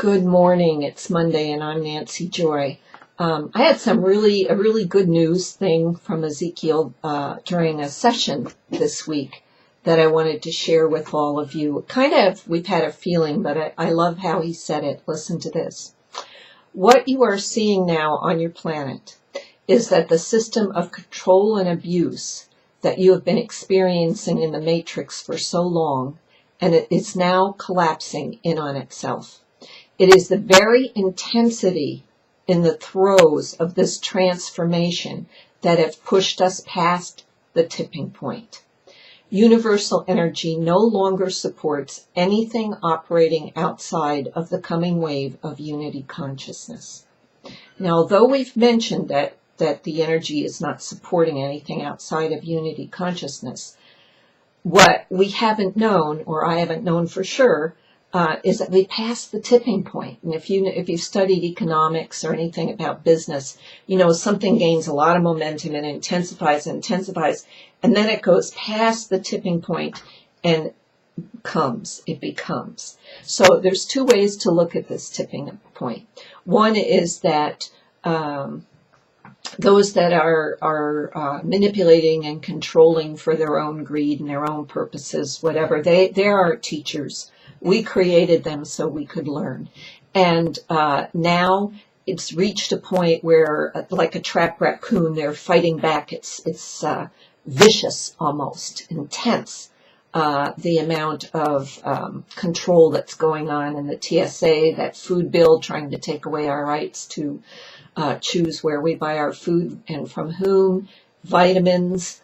Good morning. It's Monday, and I'm Nancy Joy. I had a really good news thing from Ezekiel during a session this week that I wanted to share with all of you. We've had a feeling, but I love how he said it. Listen to this. What you are seeing now on your planet is that the system of control and abuse that you have been experiencing in the Matrix for so long, and it is now collapsing in on itself. It is the very intensity in the throes of this transformation that have pushed us past the tipping point. Universal energy no longer supports anything operating outside of the coming wave of unity consciousness. Now, although we've mentioned that the energy is not supporting anything outside of unity consciousness, what we haven't known, or I haven't known for sure, is that we passed the tipping point. And if you've studied economics or anything about business, you know something gains a lot of momentum and intensifies, and then it goes past the tipping point and it becomes. So there's two ways to look at this tipping point. One is that those that are manipulating and controlling for their own greed and their own purposes, whatever, they're our teachers. We created them so we could learn. And now it's reached a point where, like a trapped raccoon, they're fighting back. It's vicious, almost intense, the amount of control that's going on in the TSA, that food bill trying to take away our rights to choose where we buy our food and from whom, vitamins,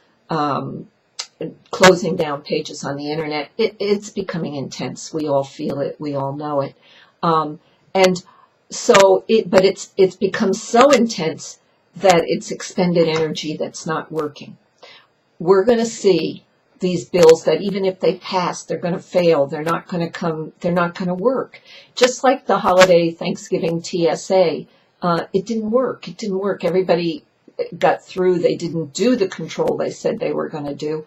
closing down pages on the internet. It's becoming intense. We all feel it. We all know it. But it's become so intense that it's expended energy that's not working. We're going to see these bills that even if they pass, they're going to fail. They're not going to come. They're not going to work. Just like the holiday Thanksgiving TSA, it didn't work. It didn't work. Everybody got through. They didn't do the control they said they were going to do.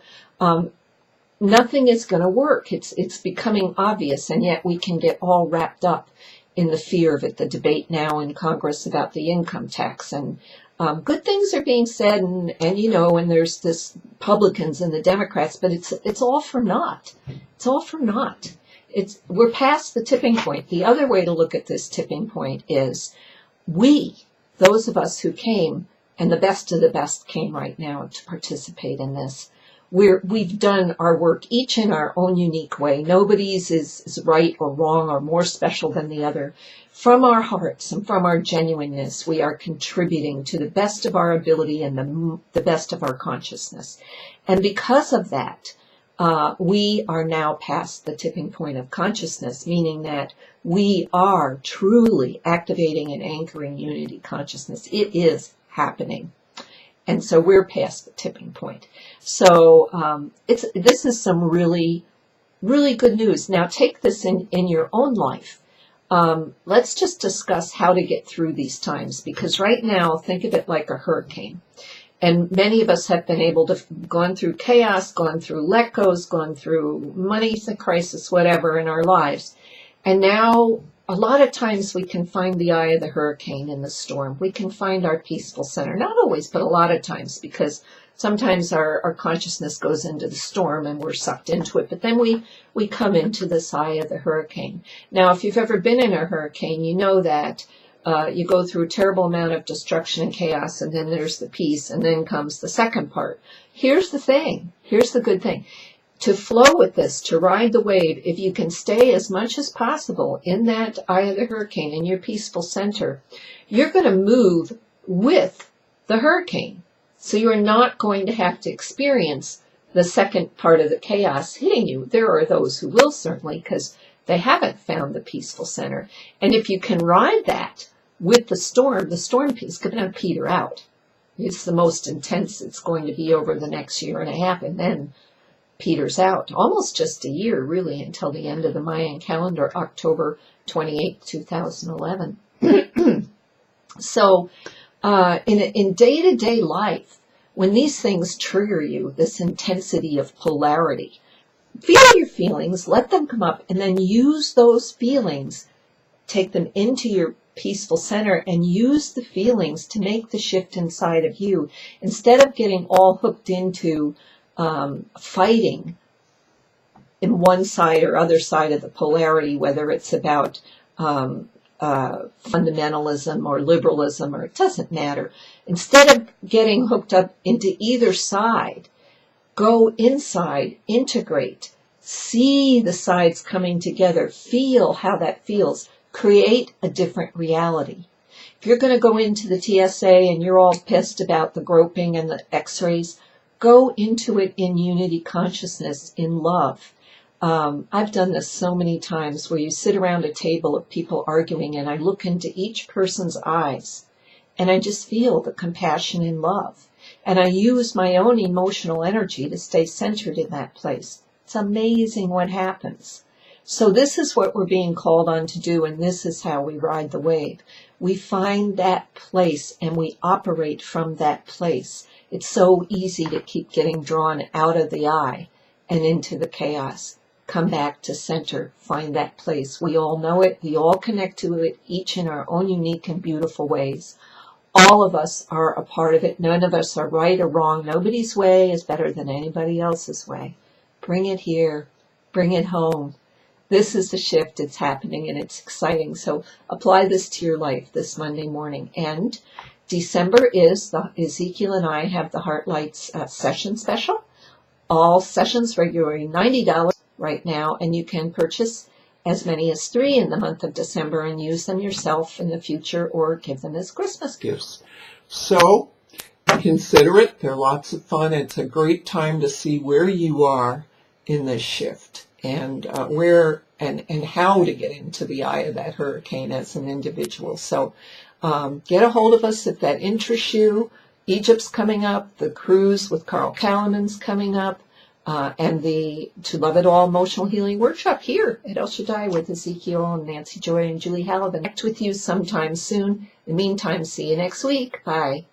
Nothing is going to work. It's becoming obvious, and yet we can get all wrapped up in the fear of it. The debate now in Congress about the income tax, and good things are being said, and there's this Republicans and the Democrats, but it's all for naught. It's all for naught. We're past the tipping point. The other way to look at this tipping point is those of us who came, and the best of the best came right now to participate in this. We've done our work each in our own unique way. Nobody's is right or wrong or more special than the other. From our hearts and from our genuineness, we are contributing to the best of our ability and the best of our consciousness. And because of that, we are now past the tipping point of consciousness, meaning that we are truly activating and anchoring unity consciousness. It is happening. And so we're past the tipping point. So this is some really, really good news. Now take this in your own life. Let's just discuss how to get through these times, because right now, think of it like a hurricane. And many of us have been able to gone through chaos, gone through let goes, gone through money crisis, whatever in our lives. And now a lot of times we can find the eye of the hurricane in the storm. We can find our peaceful center. Not always, but a lot of times, because sometimes our consciousness goes into the storm and we're sucked into it. But then we come into this eye of the hurricane. Now, if you've ever been in a hurricane, you know that you go through a terrible amount of destruction and chaos, and then there's the peace, and then comes the second part. Here's the thing. Here's the good thing. To flow with this, to ride the wave, if you can stay as much as possible in that eye of the hurricane, in your peaceful center, you're going to move with the hurricane. So you're not going to have to experience the second part of the chaos hitting you. There are those who will, certainly, because they haven't found the peaceful center. And if you can ride that with the storm piece is going to peter out. It's the most intense it's going to be over the next year and a half, and then peters out. Almost just a year, really, until the end of the Mayan calendar, October 28, 2011. So in day-to-day life, when these things trigger you, this intensity of polarity, feel your feelings, let them come up, and then use those feelings take them into your peaceful center and use the feelings to make the shift inside of you. Instead of getting all hooked into fighting in one side or other side of the polarity, whether it's about fundamentalism or liberalism, or it doesn't matter. Instead of getting hooked up into either side, go inside, integrate, see the sides coming together, feel how that feels, create a different reality. If you're going to go into the TSA and you're all pissed about the groping and the x-rays, go into it in unity consciousness, in love. I've done this so many times where you sit around a table of people arguing and I look into each person's eyes and I just feel the compassion and love. And I use my own emotional energy to stay centered in that place. It's amazing what happens. So this is what we're being called on to do, and this is how we ride the wave. We find that place and we operate from that place. It's so easy to keep getting drawn out of the eye and into the chaos. Come back to center, find that place. We all know it, we all connect to it, each in our own unique and beautiful ways. All of us are a part of it. None of us are right or wrong. Nobody's way is better than anybody else's way. Bring it here, bring it home. This is the shift, it's happening, and it's exciting. So apply this to your life this Monday morning. And December is, Ezekiel and I have the Heartlights session special. All sessions regularly $90 right now, and you can purchase as many as 3 in the month of December and use them yourself in the future or give them as Christmas gifts. So consider it. They're lots of fun. It's a great time to see where you are in this shift and where and how to get into the eye of that hurricane as an individual. So get a hold of us if that interests you. Egypt's coming up. The cruise with Carl Kalaman's coming up. And the To Love It All Emotional Healing Workshop here at El Shaddai with Ezekiel and Nancy Joy and Julie Hallivan. Connect with you sometime soon. In the meantime, see you next week. Bye.